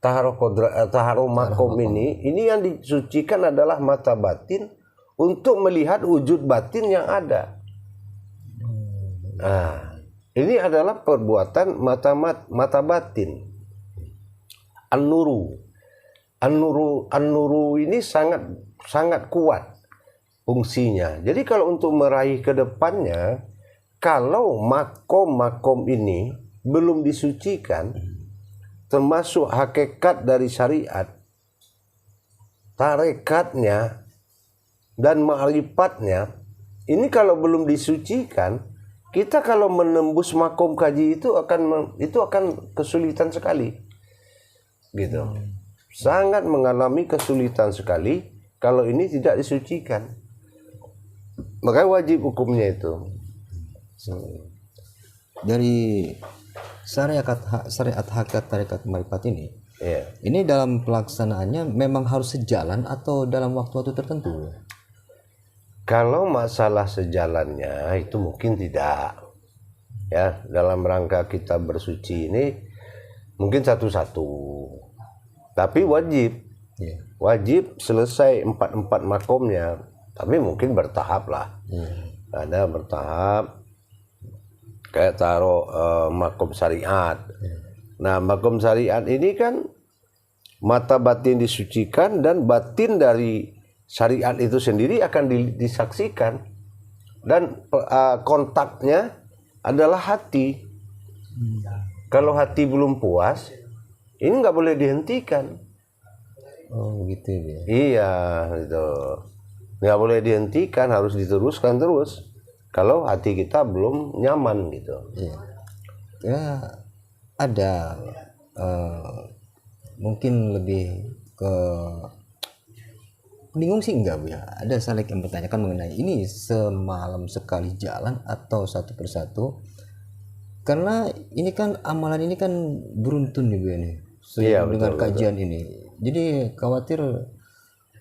taharuh makom ini yang disucikan adalah mata batin untuk melihat wujud batin yang ada. Nah, ini adalah perbuatan mata batin. An-nuru ini sangat kuat fungsinya. Jadi kalau untuk meraih ke depannya, kalau makom ini belum disucikan, termasuk hakikat dari syariat, tarekatnya dan ma'rifatnya, ini kalau belum disucikan, kita kalau menembus makom kaji itu akan kesulitan sekali, gitu. Sangat mengalami kesulitan sekali kalau ini tidak disucikan. Makanya wajib hukumnya itu. Dari syariat hakikat tarekat ma'rifat ini, ini dalam pelaksanaannya memang harus sejalan atau dalam waktu-waktu tertentu? Kalau masalah sejalannya itu mungkin tidak, ya, dalam rangka kita bersuci ini mungkin satu-satu, tapi wajib selesai empat makomnya, tapi mungkin bertahap lah. Ada bertahap, kayak taruh makom syariat. Nah, makom syariat ini kan mata batin disucikan dan batin dari syariat itu sendiri akan disaksikan, dan kontaknya adalah hati. Kalau hati belum puas, ini nggak boleh dihentikan. Oh gitu ya. Iya, gitu. Nggak boleh dihentikan, harus diteruskan terus. Kalau hati kita belum nyaman gitu. Iya. Ya ada mungkin lebih ke bingung sih enggak Bu ya. Ada saling yang bertanyakan mengenai ini semalam sekali jalan atau satu persatu. Karena ini kan amalan ini kan beruntun nih Bu ya nih. Iya, dengan kajian ini. Jadi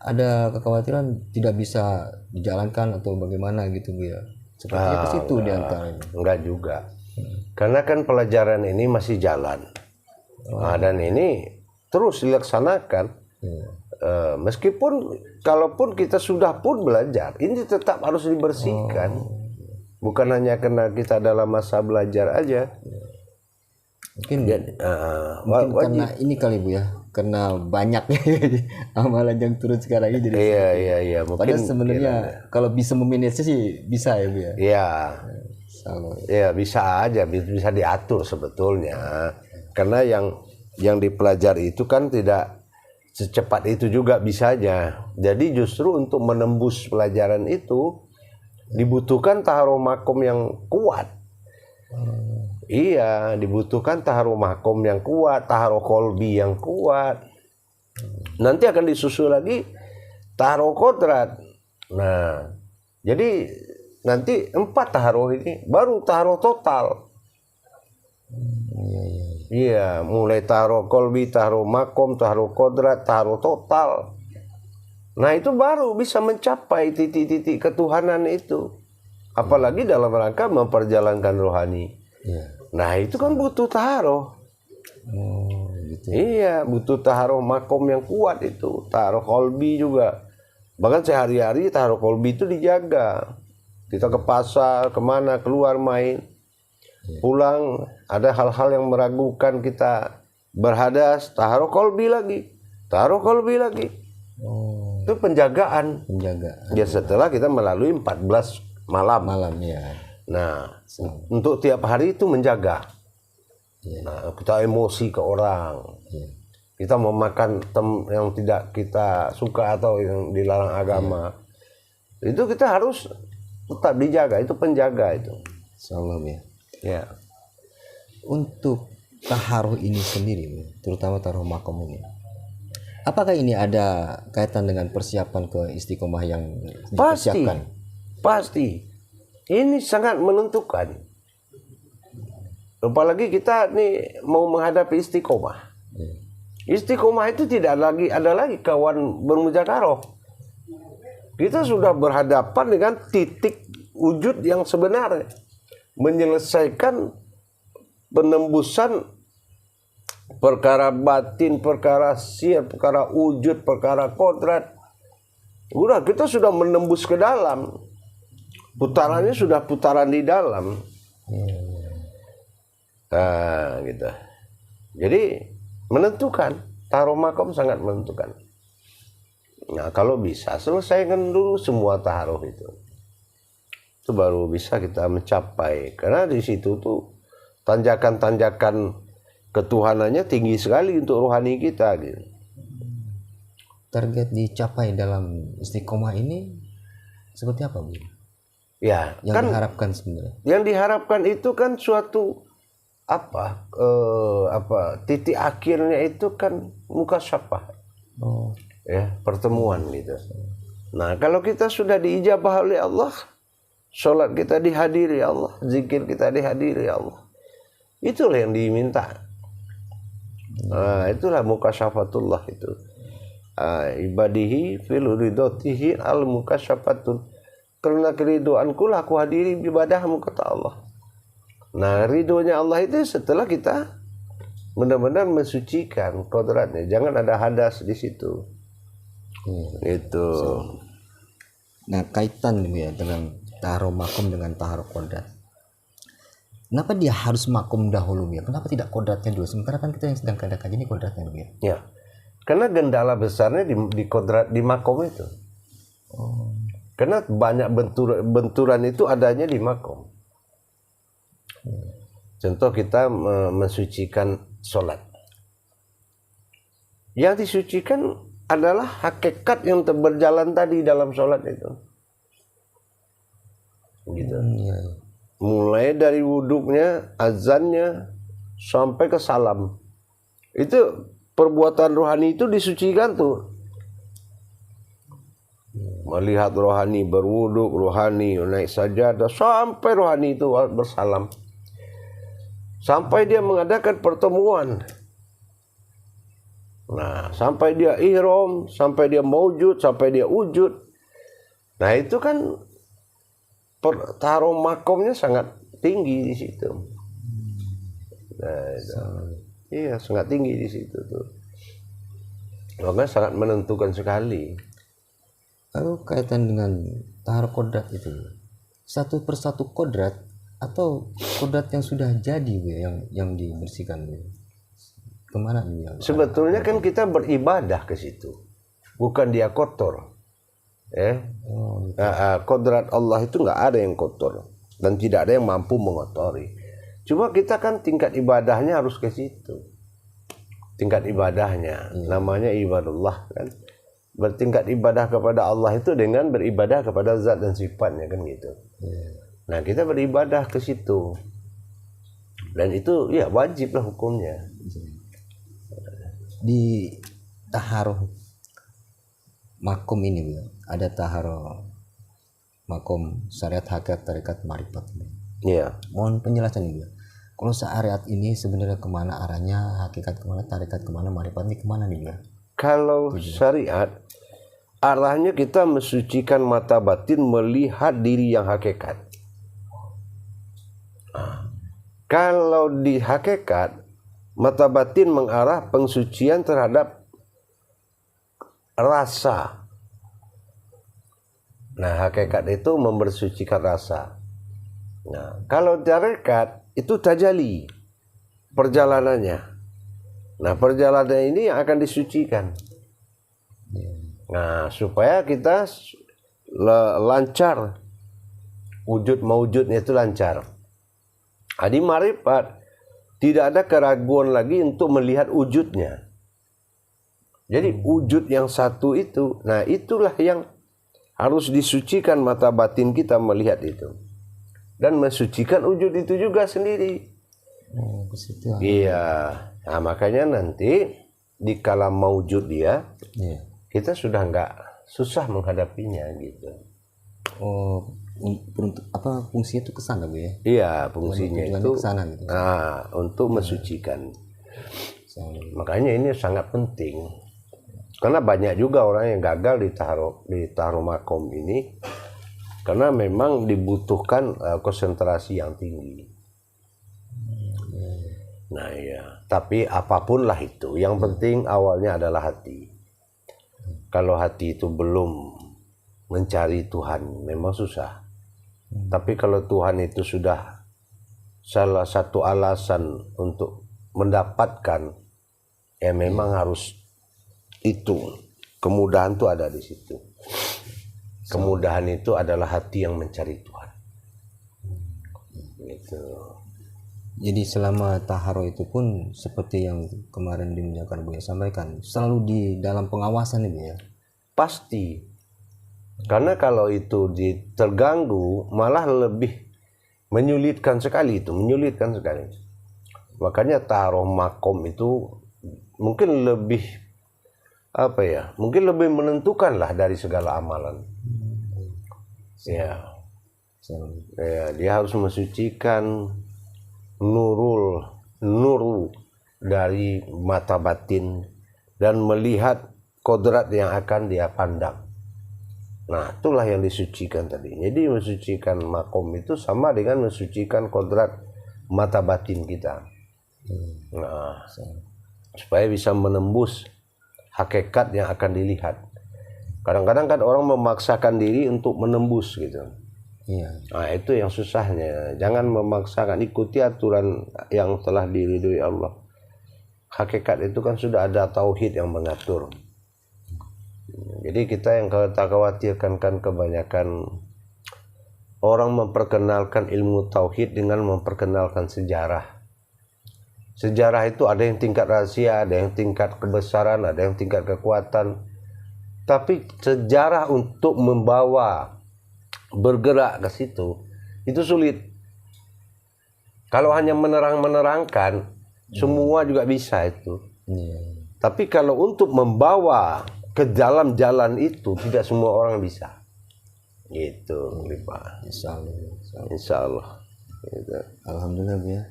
ada kekhawatiran tidak bisa dijalankan atau bagaimana gitu Bu ya. Sepertinya ke situ di antaranya. Enggak juga. Karena kan pelajaran ini masih jalan. Nah, dan ini terus dilaksanakan. Meskipun kalaupun kita sudah pun belajar, ini tetap harus dibersihkan. Bukan hanya karena kita dalam masa belajar aja. Mungkin karena ini kali Bu ya, karena banyak amalan yang turun sekarang ini jadi. Iya. Padahal sebenarnya kalau bisa memanage sih bisa ya Bu ya. Iya. Ya bisa aja, bisa diatur sebetulnya. Karena yang dipelajari itu kan tidak secepat itu juga bisanya. Jadi justru untuk menembus pelajaran itu dibutuhkan taharuh makom yang kuat. Iya, dibutuhkan taharuh makom yang kuat, taharuh kolbi yang kuat. Nanti akan disusul lagi taharuh kodrat. Nah, jadi nanti 4 taharuh ini baru taharuh total. Iya, mulai taharuh kolbi, taharuh makom, taharuh kodrat, taharuh total. Nah, itu baru bisa mencapai titik-titik ketuhanan itu. Apalagi dalam rangka memperjalankan rohani. Nah, itu kan butuh taharuh. Gitu. Iya, butuh taharuh makom yang kuat itu. Taharuh kolbi juga. Bahkan sehari-hari taharuh kolbi itu dijaga. Kita ke pasar, kemana, keluar main. Pulang, ada hal-hal yang meragukan kita berhadas, taharuh kolbi lagi. Taharuh kolbi lagi. Itu penjagaan. Ya, setelah kita melalui 14 malam ya. Nah, untuk tiap hari itu menjaga. Nah, kita emosi ke orang. Kita memakan yang tidak kita suka atau yang dilarang agama. Itu kita harus tetap dijaga, itu penjaga itu. Salam ya. Ya. Untuk taharuh ini sendiri, terutama taharuh makom ini, apakah ini ada kaitan dengan persiapan ke istiqomah yang dipersiapkan? Pasti. Ini sangat menentukan. Apalagi kita nih mau menghadapi istiqomah. Istiqomah itu tidak lagi ada lagi kawan bermujakarah. Kita sudah berhadapan dengan titik wujud yang sebenarnya. Menyelesaikan penembusan perkara batin, perkara sir, perkara wujud, perkara kodrat. Udah, kita sudah menembus ke dalam. Putarannya sudah putaran di dalam. Nah, gitu. Jadi menentukan, taruh makom sangat menentukan. Nah, kalau bisa selesaikan dulu semua taruh itu baru bisa kita mencapai. Karena di situ tuh tanjakan-tanjakan ketuhanannya tinggi sekali untuk rohani kita gitu. Target dicapai dalam istiqomah ini seperti apa, Bu? Ya, Yang kan diharapkan sebenarnya. yang diharapkan itu kan suatu titik akhirnya itu kan mukasyafah. Oh, Ya, pertemuan gitu. Nah, kalau kita sudah diijabah oleh Allah, sholat kita dihadiri Allah, zikir kita dihadiri Allah, itulah yang diminta. Nah, itulah mukasyafatullah itu. Ibadihi fil ridatihi al mukasyafatun. Karena keridoanku lah aku hadiri ibadahmu, kata Allah. Nah, ridhonya Allah itu setelah kita benar-benar mensucikan kodratnya. Jangan ada hadas di situ. Itu. nah kaitan ya dengan taruh makom dengan taruh kodrat. Kenapa dia harus makom dahulu ya? Kenapa tidak kodratnya dulu? Sementara kan kita yang sedang kaji ini kodratnya dulu ya. Ya. Karena gendala besarnya di kodrat, di makom itu. Karena banyak benturan itu adanya di makom. Contoh kita mensucikan sholat. Yang disucikan adalah hakikat yang berjalan tadi dalam sholat itu. Gitu. Mulai dari wuduknya, azannya, sampai ke salam. Itu perbuatan rohani itu disucikan tuh. Melihat rohani berwuduk, rohani naik sajadah, sampai rohani itu bersalam. Sampai dia mengadakan pertemuan. Nah, sampai dia ihram, sampai dia maujud, sampai dia wujud. Nah, itu kan taruh makomnya sangat tinggi di situ. Nah, iya, sangat tinggi di situ tuh. Makanya sangat menentukan sekali. Lalu kaitan dengan taruh kodrat itu, satu persatu kodrat atau kodrat yang sudah jadi yang dibersihkan, kemana ya? Sebetulnya kan kita beribadah ke situ, bukan dia kotor. Kodrat Allah itu nggak ada yang kotor dan tidak ada yang mampu mengotori. Cuma kita kan tingkat ibadahnya harus ke situ. Tingkat ibadahnya namanya ibadullah kan. Bertingkat ibadah kepada Allah itu dengan beribadah kepada zat dan sifatnya kan gitu. Nah, kita beribadah ke situ. Dan itu ya wajib lah hukumnya. Di taharuh makom ini ada taharuh makom syariat hakikat tarekat marifat. Iya. Mohon penjelasan ini. Kalau syariat ini sebenarnya kemana arahnya, hakikat kemana, tarekat kemana, marifat ini kemana nih ya? Kalau syariat arahnya kita mensucikan mata batin melihat diri yang hakikat. Kalau di hakikat mata batin mengarah pensucian terhadap rasa. Nah, hakikat itu membersucikan rasa. Nah, kalau tarekat itu tajali perjalanannya. Nah, perjalanan ini yang akan disucikan. Nah, supaya kita lancar, wujud maujudnya itu lancar. Di marifat tidak ada keraguan lagi untuk melihat wujudnya. Jadi wujud yang satu itu, nah itulah yang harus disucikan mata batin kita melihat itu. Dan mensucikan wujud itu juga sendiri. Iya. Nah, makanya nanti di kala maujud dia, kita sudah nggak susah menghadapinya gitu. Oh, untuk apa fungsinya itu kesana Bu ya? Iya, fungsinya itu kesana gitu. Nah, untuk mensucikan. Makanya ini sangat penting. Karena banyak juga orang yang gagal di taruh makom ini karena memang dibutuhkan konsentrasi yang tinggi. Nah ya, tapi apapun lah itu, yang penting awalnya adalah hati. Kalau hati itu belum mencari Tuhan, memang susah. Tapi kalau Tuhan itu sudah salah satu alasan untuk mendapatkan, ya memang harus itu. Kemudahan itu ada di situ. Kemudahan itu adalah hati yang mencari Tuhan. Gitu. Jadi selama taharo itu pun seperti yang kemarin dimenjarakan Buya sampaikan, selalu di dalam pengawasan itu ya. Pasti. Karena kalau itu terganggu malah lebih menyulitkan sekali itu, menyulitkan sekali. Makanya taruh makom itu mungkin lebih apa ya? Mungkin lebih menentukan lah dari segala amalan. Ya. Ya, dia harus mensucikan nuru dari mata batin dan melihat kodrat yang akan dia pandang. Nah, itulah yang disucikan tadi. Jadi mensucikan makom itu sama dengan mensucikan kodrat mata batin kita. Nah, supaya bisa menembus hakikat yang akan dilihat. Kadang-kadang kan orang memaksakan diri untuk menembus gitu. Iya. Nah, itu yang susahnya. Jangan memaksakan, ikuti aturan yang telah diridhoi Allah. Hakikat itu kan sudah ada tauhid yang mengatur. Jadi kita yang kita khawatirkan kan kebanyakan orang memperkenalkan ilmu tauhid dengan memperkenalkan sejarah. Sejarah itu ada yang tingkat rahasia, ada yang tingkat kebesaran, ada yang tingkat kekuatan. Tapi sejarah untuk membawa bergerak ke situ itu sulit. Kalau hanya menerangkan semua juga bisa itu. Tapi kalau untuk membawa ke dalam jalan itu tidak semua orang bisa. Gitu, Pak. Insya Allah. Gitu. Alhamdulillah Bu ya.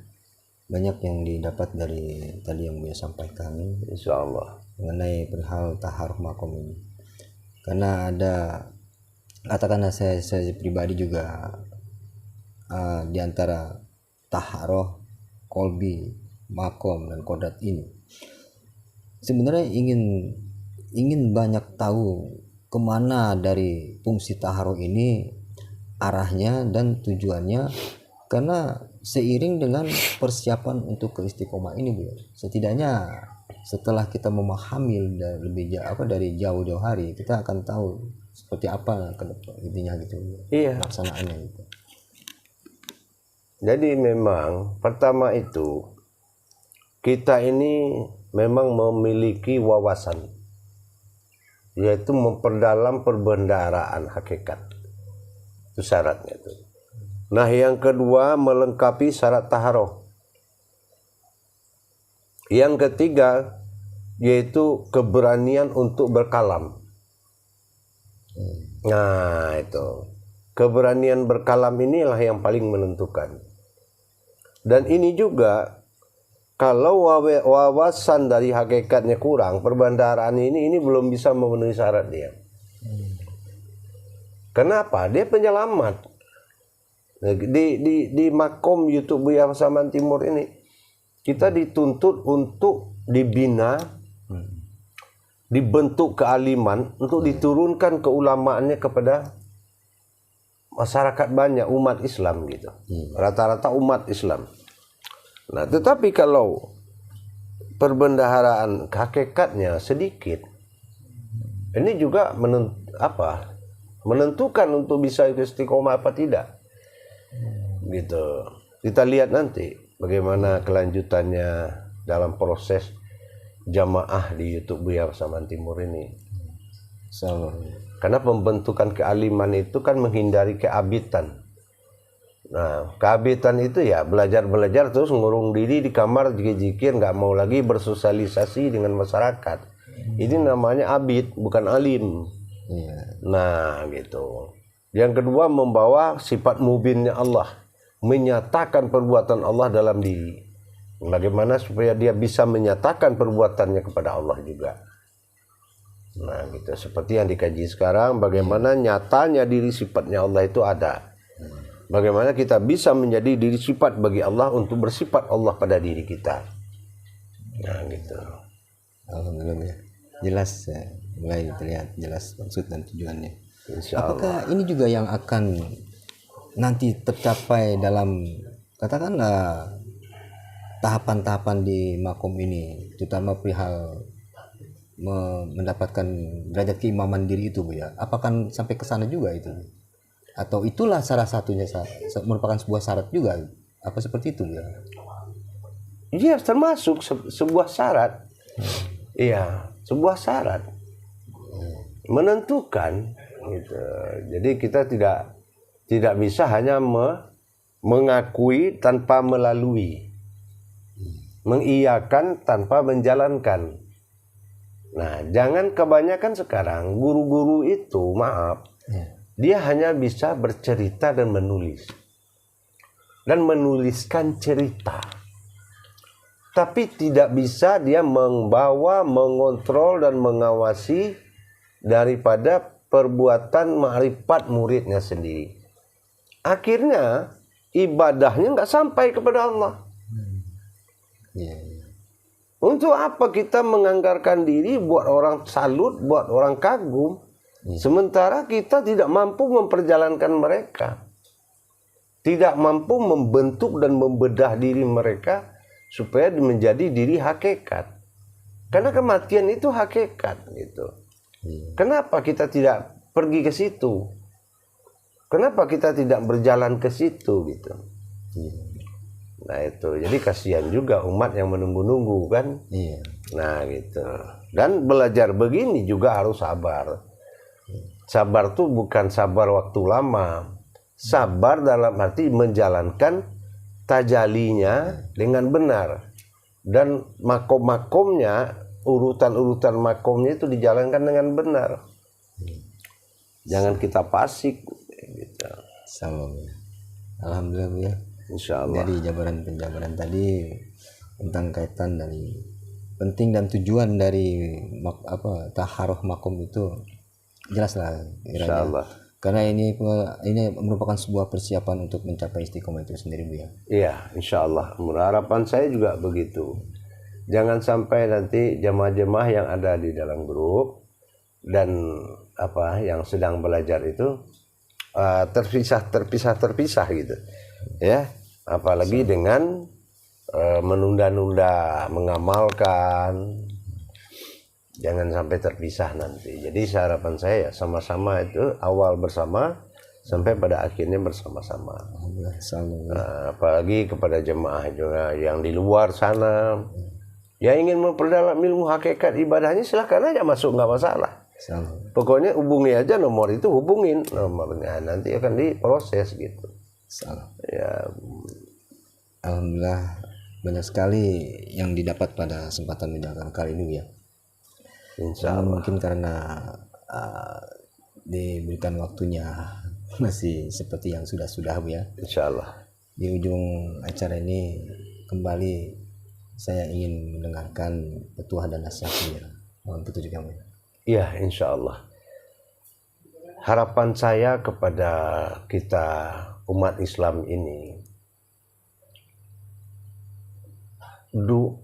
Banyak yang didapat dari tadi yang Buya sampaikan. Insya Allah. Mengenai perihal taharuh makom ini. Karena ada, katakanlah saya pribadi juga di antara taharuh, kolbi, makom dan kodrat ini sebenarnya ingin banyak tahu kemana dari fungsi taharuh ini, arahnya dan tujuannya, karena seiring dengan persiapan untuk keistiqomah ini Bu, setidaknya setelah kita memahami dari jauh-jauh hari, kita akan tahu seperti apa ke depan intinya gitu. Iya. Pelaksanaannya gitu. Jadi memang pertama itu kita ini memang memiliki wawasan, yaitu memperdalam perbendaharaan hakikat. Itu syaratnya itu. Nah, yang kedua melengkapi syarat taharuh. Yang ketiga yaitu keberanian untuk berkalam. Nah, itu. Keberanian berkalam inilah yang paling menentukan. Dan ini juga kalau wawasan dari hakikatnya kurang, perbendaharaan ini belum bisa memenuhi syarat dia. Kenapa? Dia penyelamat. Di makom YouTube Buya Pasaman Timur ini kita dituntut untuk dibina, dibentuk kealiman untuk diturunkan keulamaannya kepada masyarakat banyak umat Islam gitu. Rata-rata umat Islam. Nah, tetapi kalau perbendaharaan hakikatnya sedikit, ini juga menentukan untuk bisa istiqomah apa tidak. Gitu. Kita lihat nanti bagaimana kelanjutannya dalam proses jamaah di YouTube Buya Pasaman Timur ini. Karena pembentukan kealiman itu kan menghindari keabitan. Nah, keabitan itu ya belajar terus ngurung diri di kamar jikir-jikir, nggak mau lagi bersosialisasi dengan masyarakat. Ini namanya abid, bukan alim. Nah, gitu. Yang kedua membawa sifat mubinnya Allah, menyatakan perbuatan Allah dalam diri. Bagaimana supaya dia bisa menyatakan perbuatannya kepada Allah juga. Nah, gitu. Seperti yang dikaji sekarang, bagaimana nyatanya diri sifatnya Allah itu ada. Bagaimana kita bisa menjadi diri sifat bagi Allah untuk bersifat Allah pada diri kita. Nah gitu. Alhamdulillah ya. Jelas ya, mulai terlihat jelas maksud dan tujuannya. Insya Allah. Apakah ini juga yang akan nanti tercapai dalam katakanlah tahapan-tahapan di makom ini, terutama perihal mendapatkan derajat keimaman diri itu Bu ya? Apakah sampai ke sana juga itu? Atau itulah salah satunya merupakan sebuah syarat juga? Apa seperti itu Bu ya? Iya, termasuk sebuah syarat. Iya, sebuah syarat menentukan gitu. Jadi kita tidak bisa hanya mengakui tanpa melalui, mengiyakan tanpa menjalankan. Nah, jangan kebanyakan sekarang guru-guru itu, maaf, dia hanya bisa bercerita dan menulis dan menuliskan cerita. Tapi tidak bisa dia membawa, mengontrol dan mengawasi daripada perbuatan ma'rifat muridnya sendiri. Akhirnya ibadahnya nggak sampai kepada Allah. Untuk apa kita menganggarkan diri buat orang salut, buat orang kagum, sementara kita tidak mampu memperjalankan mereka, tidak mampu membentuk dan membedah diri mereka supaya menjadi diri hakikat. Karena kematian itu hakikat gitu. Kenapa kita tidak pergi ke situ? Kenapa kita tidak berjalan ke situ gitu? Nah itu, jadi kasihan juga umat yang menunggu-nunggu kan? Nah gitu. Dan belajar begini juga harus sabar. Sabar tuh bukan sabar waktu lama. Sabar dalam arti menjalankan tajalinya dengan benar, dan makom-makomnya, urutan-urutan makomnya itu dijalankan dengan benar. Jangan kita fasik gitu. Alhamdulillah ya. Insya Allah. Dari jabaran-penjabaran tadi tentang kaitan dari penting dan tujuan dari taharuh makom itu jelas lah. Insya Allah. Karena ini merupakan sebuah persiapan untuk mencapai istiqomah itu sendiri Bu ya. Iya, insya Allah. Harapan saya juga begitu. Jangan sampai nanti jemaah-jemaah yang ada di dalam grup dan yang sedang belajar itu terpisah gitu, ya. Apalagi dengan menunda-nunda mengamalkan. Jangan sampai terpisah nanti. Jadi harapan saya ya sama-sama itu awal bersama sampai pada akhirnya bersama-sama. Nah, apalagi kepada jemaah juga yang di luar sana yang ingin memperdalam ilmu hakikat ibadahnya, silahkan aja masuk, nggak masalah. Pokoknya hubungi aja nomor itu, hubungin nomornya, nanti akan diproses gitu. Ya. Alhamdulillah banyak sekali yang didapat pada kesempatan menjalankan kali ini ya. Insya Allah. Mungkin karena diberikan waktunya masih seperti yang sudah Bu ya. Insya Allah. Di ujung acara ini kembali saya ingin mendengarkan petuah dan nasihatnya. Mohon petunjuk kamu. Iya, insya Allah. Harapan saya kepada kita umat Islam ini,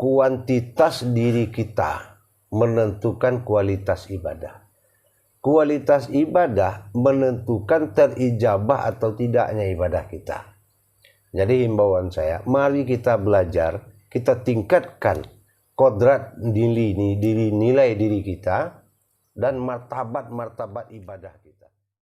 kuantitas diri kita menentukan kualitas ibadah. Kualitas ibadah menentukan terijabah atau tidaknya ibadah kita. Jadi himbauan saya, mari kita belajar, kita tingkatkan kodrat nilai diri kita dan martabat ibadah kita.